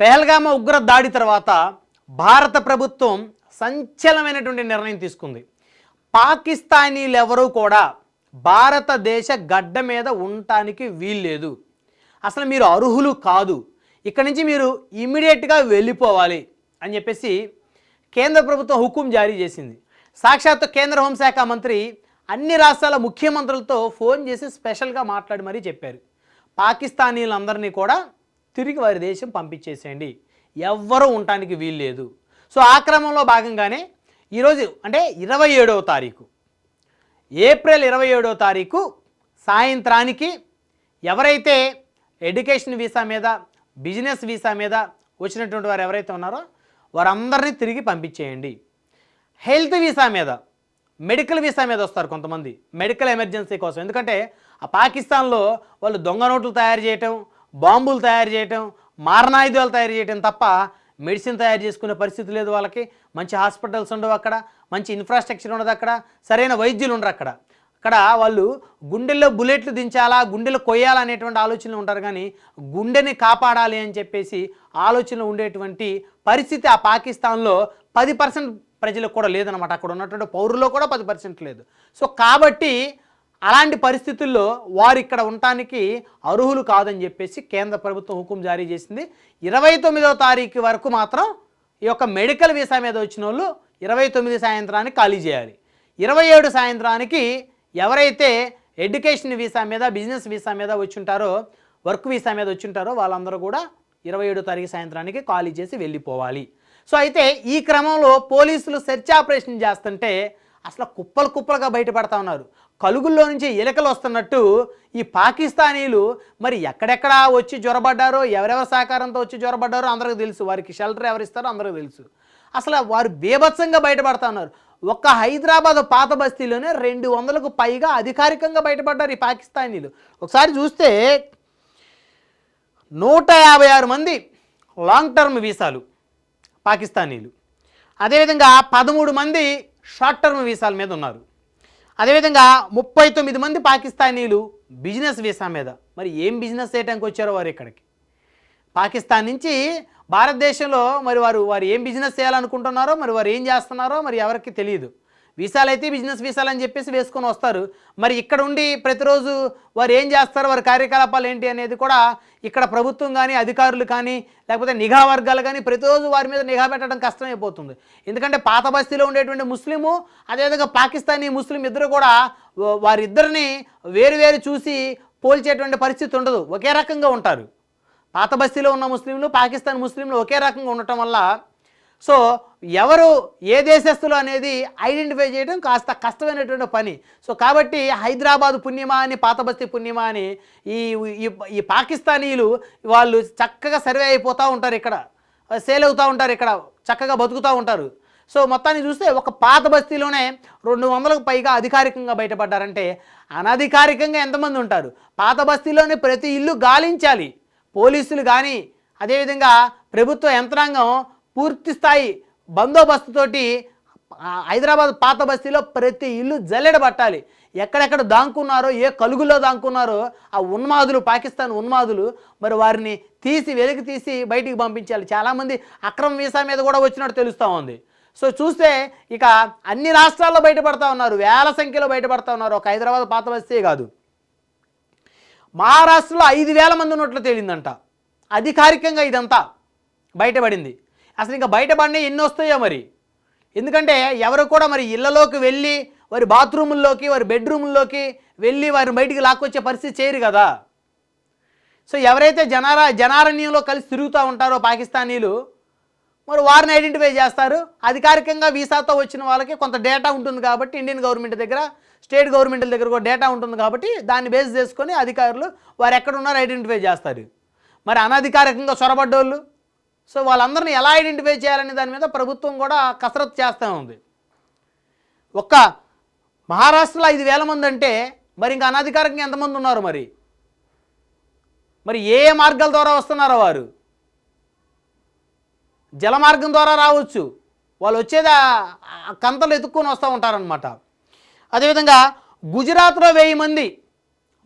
పెహల్గామా ఉగ్ర దాడి తర్వాత భారత ప్రభుత్వం సంచలనమైనటువంటి నిర్ణయం తీసుకుంది. పాకిస్తానీలు ఎవరూ కూడా భారతదేశ గడ్డ మీద ఉండటానికి వీల్లేదు, అసలు మీరు అర్హులు కాదు, ఇక్కడి నుంచి మీరు ఇమ్మీడియట్గా వెళ్ళిపోవాలి అని చెప్పేసి కేంద్ర ప్రభుత్వం హుకుం జారీ చేసింది. సాక్షాత్తు కేంద్ర హోంశాఖ మంత్రి అన్ని రాష్ట్రాల ముఖ్యమంత్రులతో ఫోన్ చేసి స్పెషల్గా మాట్లాడి మరీ చెప్పారు, పాకిస్తానీలందరినీ కూడా తిరిగి వారి దేశం పంపించేసేయండి, ఎవ్వరూ ఉండటానికి వీల్లేదు. సో ఆ క్రమంలో భాగంగానే ఈరోజు అంటే 27వ తారీఖు ఏప్రిల్ 27వ తారీఖు సాయంత్రానికి ఎవరైతే ఎడ్యుకేషన్ వీసా మీద బిజినెస్ వీసా మీద వచ్చినటువంటి వారు ఎవరైతే ఉన్నారో వారందరినీ తిరిగి పంపించేయండి. హెల్త్ వీసా మీద మెడికల్ వీసా మీద వస్తారు కొంతమంది మెడికల్ ఎమర్జెన్సీ కోసం, ఎందుకంటే ఆ పాకిస్తాన్లో వాళ్ళు దొంగ నోట్లు తయారు చేయటం, బాంబులు తయారు చేయటం, మారణాయుధాలు తయారు చేయటం తప్ప మెడిసిన్ తయారు చేసుకునే పరిస్థితి లేదు. వాళ్ళకి మంచి హాస్పిటల్స్ ఉండవు, అక్కడ మంచి ఇన్ఫ్రాస్ట్రక్చర్ ఉండదు, అక్కడ సరైన వైద్యులు ఉండరు. అక్కడ వాళ్ళు గుండెల్లో బుల్లెట్లు దించాలా, గుండెలు కొయ్యాలా అనేటువంటి ఆలోచనలు ఉంటారు, కానీ గుండెని కాపాడాలి అని చెప్పేసి ఆలోచనలు ఉండేటువంటి పరిస్థితి ఆ పాకిస్తాన్లో 10% ప్రజలకు కూడా లేదనమాట. అక్కడ ఉన్నటువంటి పౌరుల్లో కూడా 10% లేదు. సో కాబట్టి అలాంటి పరిస్థితుల్లో వారు ఇక్కడ ఉండటానికి అర్హులు కాదని చెప్పేసి కేంద్ర ప్రభుత్వం హుకుం జారీ చేసింది. 29వ తారీఖు వరకు మాత్రం ఈ యొక్క మెడికల్ వీసా మీద వచ్చిన వాళ్ళు 29 సాయంత్రానికి ఖాళీ చేయాలి. 27 సాయంత్రానికి ఎవరైతే ఎడ్యుకేషన్ వీసా మీద బిజినెస్ వీసా మీద వచ్చుంటారో వర్క్ వీసా మీద వచ్చుంటారో వాళ్ళందరూ కూడా 27వ తారీఖు సాయంత్రానికి ఖాళీ చేసి వెళ్ళిపోవాలి. సో అయితే ఈ క్రమంలో పోలీసులు సెర్చ్ ఆపరేషన్ చేస్తుంటే అసలు కుప్పలుగా బయటపడతా ఉన్నారు. కలుగుల్లో నుంచి ఎలుకలు వస్తున్నట్టు ఈ పాకిస్తానీలు మరి ఎక్కడెక్కడ వచ్చి జ్వరబడ్డారో, ఎవరెవరి సహకారంతో వచ్చి జ్వరబడ్డారో అందరికీ తెలుసు, వారికి షెల్టర్ ఎవరిస్తారో అందరికీ తెలుసు. అసలు వారు బీభత్సంగా బయటపడతా ఉన్నారు. ఒక్క హైదరాబాద్ పాత బస్తీలోనే 200కు పైగా అధికారికంగా బయటపడ్డారు ఈ పాకిస్తానీలు. ఒకసారి చూస్తే 156 మంది లాంగ్ టర్మ్ వీసాలు పాకిస్తానీలు, అదేవిధంగా 13 మంది షార్ట్ టర్మ్ వీసాల మీద ఉన్నారు, అదేవిధంగా 39 మంది పాకిస్తానీలు బిజినెస్ వీసా మీద. మరి ఏం బిజినెస్ చేయడానికి వచ్చారో వారు ఇక్కడికి పాకిస్తాన్ నుంచి భారతదేశంలో మరి వారు ఏం బిజినెస్ చేయాలనుకుంటున్నారో, మరి వారు ఏం చేస్తున్నారో మరి ఎవరికి తెలియదు. వీసాలు అయితే బిజినెస్ వీసాలు అని చెప్పేసి వేసుకొని వస్తారు. మరి ఇక్కడ ఉండి ప్రతిరోజు వారు ఏం చేస్తారో, వారి కార్యకలాపాలు ఏంటి అనేది కూడా ఇక్కడ ప్రభుత్వం కానీ అధికారులు కానీ లేకపోతే నిఘా వర్గాలు కానీ ప్రతిరోజు వారి మీద నిఘా పెట్టడం కష్టమైపోతుంది. ఎందుకంటే పాత బస్తీలో ఉండేటువంటి ముస్లిము అదేవిధంగా పాకిస్తానీ ముస్లిం ఇద్దరు కూడా వారిద్దరిని వేరు చూసి పోల్చేటువంటి పరిస్థితి ఉండదు, ఒకే రకంగా ఉంటారు. పాత బస్తీలో ఉన్న ముస్లింలు పాకిస్తాన్ ముస్లింలు ఒకే రకంగా ఉండటం వల్ల సో ఎవరు ఏ దేశస్తులు అనేది ఐడెంటిఫై చేయడం కాస్త కష్టమైనటువంటి పని. సో కాబట్టి హైదరాబాద్ పుణ్యమా అని పాత బస్తీ పుణ్యమా అని ఈ పాకిస్తానీలు వాళ్ళు చక్కగా సర్వే అయిపోతూ ఉంటారు, ఇక్కడ సేల్ అవుతూ ఉంటారు, ఇక్కడ చక్కగా బతుకుతూ ఉంటారు. సో మొత్తాన్ని చూస్తే ఒక పాత బస్తీలోనే 200కు పైగా అధికారికంగా బయటపడ్డారంటే అనధికారికంగా ఎంతమంది ఉంటారు? పాత బస్తీలోనే ప్రతి ఇల్లు గాలించాలి పోలీసులు కానీ అదేవిధంగా ప్రభుత్వ యంత్రాంగం పూర్తి స్థాయి బందోబస్తుతోటి హైదరాబాద్ పాత బస్తీలో ప్రతి ఇల్లు జల్లెడబట్టాలి. ఎక్కడెక్కడ దాంకున్నారో, ఏ కలుగులో దాంకున్నారో ఆ ఉన్మాదులు, పాకిస్తాన్ ఉన్మాదులు మరి వారిని వెలికి తీసి బయటికి పంపించాలి. చాలామంది అక్రమ వీసా మీద కూడా వచ్చినట్టు తెలుస్తూ ఉంది. సో చూస్తే ఇక అన్ని రాష్ట్రాల్లో బయటపడతా ఉన్నారు, వేల సంఖ్యలో బయటపడతా ఉన్నారు. ఒక హైదరాబాద్ పాత బస్తీ కాదు, మహారాష్ట్రలో 5,000 మంది ఉన్నట్లు తేలిందంట. అధికారికంగా ఇదంతా బయటపడింది. అసలు ఇంకా బయటపడినా ఎన్ని వస్తాయో మరి, ఎందుకంటే ఎవరు కూడా మరి ఇళ్లలోకి వెళ్ళి వారి బాత్రూముల్లోకి వారి బెడ్రూముల్లోకి వెళ్ళి వారిని బయటికి లాక్కొచ్చే పరిస్థితి చేయరు కదా. సో ఎవరైతే జనారణ్యంలో కలిసి తిరుగుతూ ఉంటారో పాకిస్తానీలు మరి వారిని ఐడెంటిఫై చేస్తారు. అధికారికంగా వీసాతో వచ్చిన వాళ్ళకి కొంత డేటా ఉంటుంది కాబట్టి ఇండియన్ గవర్నమెంట్ దగ్గర స్టేట్ గవర్నమెంట్ల దగ్గర కూడా డేటా ఉంటుంది కాబట్టి దాన్ని బేస్ చేసుకొని అధికారులు వారు ఎక్కడున్నారో ఐడెంటిఫై చేస్తారు. మరి అనధికారికంగా చొరబడ్డోళ్ళు సో వాళ్ళందరినీ ఎలా ఐడెంటిఫై చేయాలనే దాని మీద ప్రభుత్వం కూడా కసరత్తు చేస్తూ ఉంది. ఒక్క మహారాష్ట్రలో 5,000 మంది అంటే మరి ఇంకా అనధికారికంగా ఎంతమంది ఉన్నారు? మరి ఏ మార్గాల ద్వారా వస్తున్నారో వారు? జల మార్గం ద్వారా రావచ్చు, వాళ్ళు వచ్చేది కంతలు ఎత్తుక్కొని వస్తూ ఉంటారనమాట. అదేవిధంగా గుజరాత్లో 1000 మంది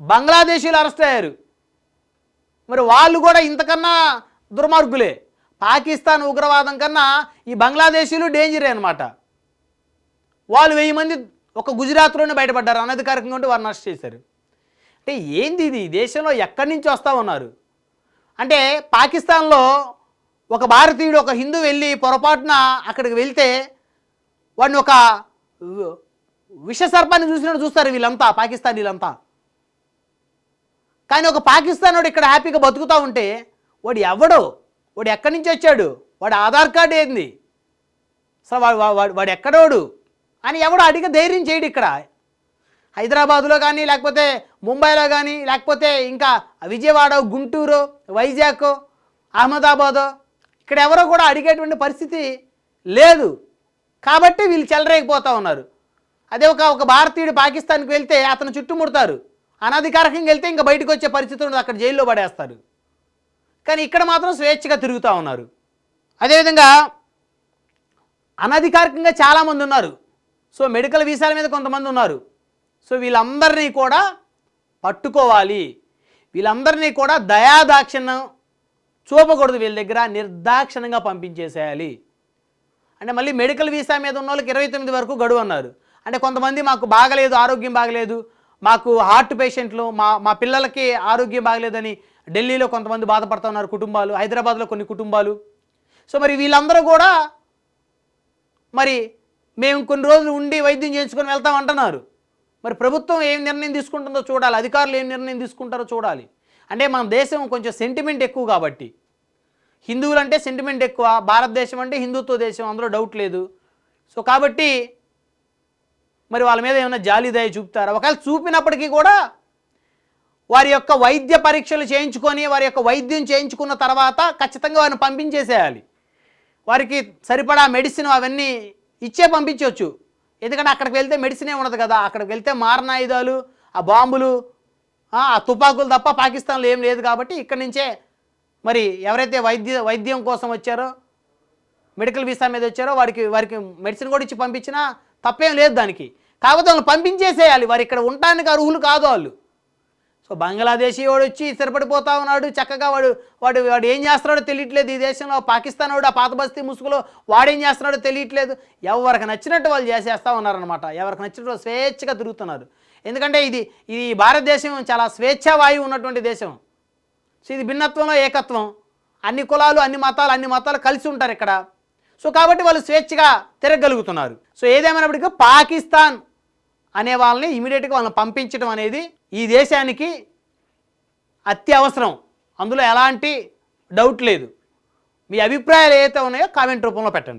బంగ్లాదేశీలు అరెస్ట్ అయ్యారు. మరి వాళ్ళు కూడా ఇంతకన్నా దుర్మార్గులే. పాకిస్తాన్ ఉగ్రవాదం కన్నా ఈ బంగ్లాదేశీలు డేంజరే అనమాట. వాళ్ళు 1000 మంది ఒక గుజరాత్లోనే బయటపడ్డారు, అనధికారికంగా ఉంటే వారిని అరెస్ట్ చేశారు. అంటే ఏంది ఇది? దేశంలో ఎక్కడి నుంచి వస్తూ ఉన్నారు అంటే, పాకిస్తాన్లో ఒక భారతీయుడు ఒక హిందూ వెళ్ళి పొరపాటున అక్కడికి వెళ్తే వాడిని ఒక విషసర్పాన్ని చూసినట్టు చూస్తారు వీళ్ళంతా, పాకిస్తానీలంతా. కానీ ఒక పాకిస్తాన్ వాడు ఇక్కడ హ్యాపీగా బతుకుతూ ఉంటే వాడు ఎవడో, వాడు ఎక్కడి నుంచి వచ్చాడు, వాడి ఆధార్ కార్డు ఏంది, అసలు వాడు ఎక్కడోడు అని ఎవడో అడిగే ధైర్యం చేయడు. ఇక్కడ హైదరాబాదులో కానీ, లేకపోతే ముంబైలో కానీ, లేకపోతే ఇంకా విజయవాడ, గుంటూరు, వైజాగ్, అహ్మదాబాదు, ఇక్కడ ఎవరో కూడా అడిగేటువంటి పరిస్థితి లేదు. కాబట్టి వీళ్ళు చెలరేగిపోతూ ఉన్నారు. అదే ఒక భారతీయుడు పాకిస్తాన్కి వెళ్తే అతను చుట్టుముడతారు, అనధికారికంగా వెళ్తే ఇంకా బయటకు వచ్చే పరిస్థితి ఉండదు, అక్కడ జైల్లో పడేస్తారు. కానీ ఇక్కడ మాత్రం స్వేచ్ఛగా తిరుగుతూ ఉన్నారు. అదేవిధంగా అనధికారికంగా చాలామంది ఉన్నారు. సో మెడికల్ వీసాల మీద కొంతమంది ఉన్నారు. సో వీళ్ళందరినీ కూడా పట్టుకోవాలి, వీళ్ళందరినీ కూడా దయాదాక్షిణ్యం చూపకూడదు, వీళ్ళ దగ్గర నిర్దాక్షిణ్యంగా పంపించేసేయాలి. అంటే మళ్ళీ మెడికల్ వీసా మీద ఉన్న వాళ్ళకి 29 వరకు గడువు అన్నారు. అంటే కొంతమంది మాకు బాగలేదు, ఆరోగ్యం బాగలేదు, మాకు హార్ట్ పేషెంట్లు, మా పిల్లలకి ఆరోగ్యం బాగలేదని ఢిల్లీలో కొంతమంది బాధపడుతున్నారు కుటుంబాలు, హైదరాబాద్లో కొన్ని కుటుంబాలు. సో మరి వీళ్ళందరూ కూడా మరి మేము కొన్ని రోజులు ఉండి వైద్యం చేయించుకొని వెళ్తామంటున్నారు. మరి ప్రభుత్వం ఏం నిర్ణయం తీసుకుంటుందో చూడాలి, అధికారులు ఏం నిర్ణయం తీసుకుంటారో చూడాలి. అంటే మన దేశం కొంచెం సెంటిమెంట్ ఎక్కువ కాబట్టి, హిందువులు అంటే సెంటిమెంట్ ఎక్కువ, భారతదేశం అంటే హిందుత్వ దేశం, అందులో డౌట్ లేదు. సో కాబట్టి మరి వాళ్ళ మీద ఏమైనా జాలి దయ చూపుతారా? ఒకవేళ చూపినప్పటికీ కూడా వారి యొక్క వైద్య పరీక్షలు చేయించుకొని వారి యొక్క వైద్యం చేయించుకున్న తర్వాత ఖచ్చితంగా వారిని పంపించేసేయాలి. వారికి సరిపడా మెడిసిన్ అవన్నీ ఇచ్చే పంపించవచ్చు. ఎందుకంటే అక్కడికి వెళ్తే మెడిసినే ఉండదు కదా, అక్కడికి వెళ్తే మారణాయుధాలు, ఆ బాంబులు, ఆ తుపాకులు తప్ప పాకిస్తాన్లో ఏం లేదు. కాబట్టి ఇక్కడి నుంచే మరి ఎవరైతే వైద్యం కోసం వచ్చారో, మెడికల్ వీసా మీద వచ్చారో వారికి మెడిసిన్ కూడా ఇచ్చి పంపించినా తప్పేం లేదు దానికి. కాకపోతే వాళ్ళు పంపించేసేయాలి, వారు ఇక్కడ ఉండడానికి అర్హులు కాదు వాళ్ళు. సో బంగ్లాదేశీ వాడు వచ్చి స్థిరపడిపోతా ఉన్నాడు, చక్కగా వాడు ఏం చేస్తున్నాడో తెలియట్లేదు ఈ దేశంలో. పాకిస్తాన్ వాడు ఆ పాత బస్తీ ముసుగులో వాడేం చేస్తున్నాడో తెలియట్లేదు. ఎవరికి నచ్చినట్టు వాళ్ళు చేసేస్తూ ఉన్నారనమాట, ఎవరికి నచ్చినట్టు స్వేచ్ఛగా తిరుగుతున్నారు. ఎందుకంటే ఇది భారతదేశం చాలా స్వేచ్ఛావాయువు ఉన్నటువంటి దేశం. సో ఇది భిన్నత్వంలో ఏకత్వం, అన్ని కులాలు, అన్ని మతాలు కలిసి ఉంటారు ఇక్కడ. సో కాబట్టి వాళ్ళు స్వేచ్ఛగా తిరగలుగుతున్నారు. సో ఏదేమైనప్పటికీ పాకిస్తాన్ అనే వాళ్ళని ఇమీడియట్గా వాళ్ళని పంపించడం అనేది ఈ దేశానికి అత్యవసరం, అందులో ఎలాంటి డౌట్ లేదు. మీ అభిప్రాయాలు ఏవైతే ఉన్నాయో కామెంట్ రూపంలో పెట్టండి.